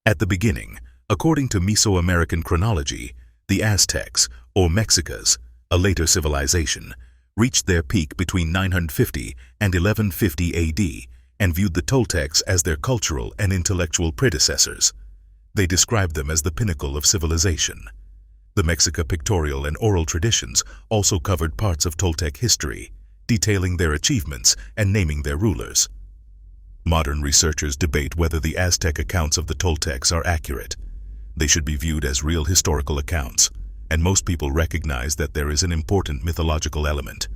At the beginning, according to Mesoamerican chronology, the Aztecs, or Mexicas, a later civilization, reached their peak between 950 and 1150 AD and viewed the Toltecs as their cultural and intellectual predecessors. They described them as the pinnacle of civilization. The Mexica pictorial and oral traditions also covered parts of Toltec history, detailing their achievements and naming their rulers. Modern researchers debate whether the Aztec accounts of the Toltecs are accurate. They should be viewed as real historical accounts, and most people recognize that there is an important mythological element.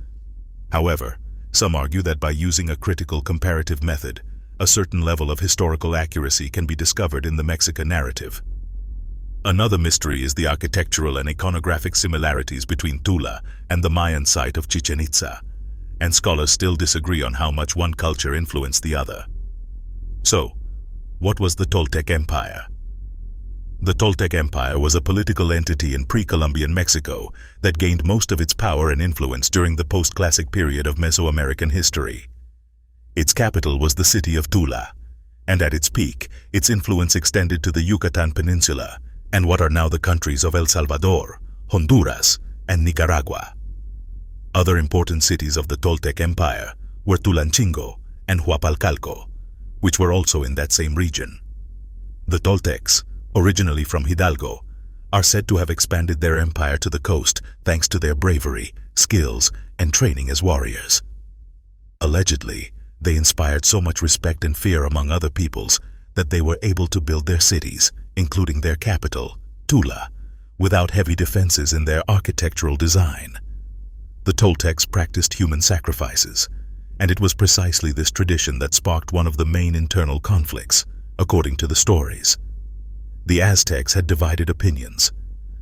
However, some argue that by using a critical comparative method, a certain level of historical accuracy can be discovered in the Mexica narrative. Another mystery is the architectural and iconographic similarities between Tula and the Mayan site of Chichen Itza, and scholars still disagree on how much one culture influenced the other. So, what was the Toltec Empire? The Toltec Empire was a political entity in pre-Columbian Mexico that gained most of its power and influence during the post-classic period of Mesoamerican history. Its capital was the city of Tula, and at its peak, its influence extended to the Yucatan Peninsula and what are now the countries of El Salvador, Honduras, and Nicaragua. Other important cities of the Toltec Empire were Tulancingo and Huapalcalco, which were also in that same region. The Toltecs, originally from Hidalgo, are said to have expanded their empire to the coast thanks to their bravery, skills, and training as warriors. Allegedly, they inspired so much respect and fear among other peoples that they were able to build their cities, including their capital, Tula, without heavy defenses in their architectural design. The Toltecs practiced human sacrifices, and it was precisely this tradition that sparked one of the main internal conflicts, according to the stories. The Aztecs had divided opinions.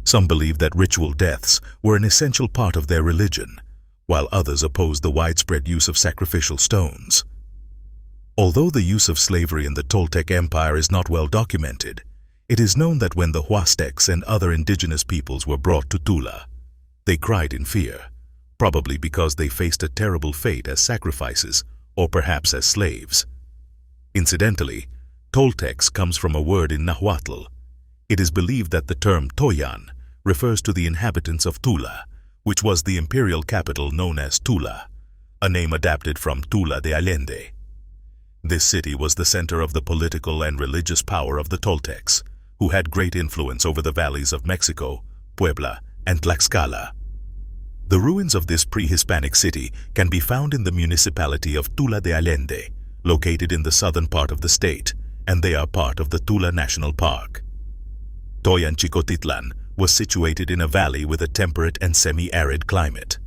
Some believed that ritual deaths were an essential part of their religion, while others opposed the widespread use of sacrificial stones. Although the use of slavery in the Toltec Empire is not well documented, it is known that when the Huastecs and other indigenous peoples were brought to Tula, they cried in fear, probably because they faced a terrible fate as sacrifices or perhaps as slaves. Incidentally, Toltecs comes from a word in Nahuatl. It is believed that the term Toyan refers to the inhabitants of Tula, which was the imperial capital known as Tula, a name adapted from Tula de Allende. This city was the center of the political and religious power of the Toltecs, who had great influence over the valleys of Mexico, Puebla, and Tlaxcala. The ruins of this pre-Hispanic city can be found in the municipality of Tula de Allende, located in the southern part of the state, and they are part of the Tula National Park. Toyanchicotitlan was situated in a valley with a temperate and semi-arid climate.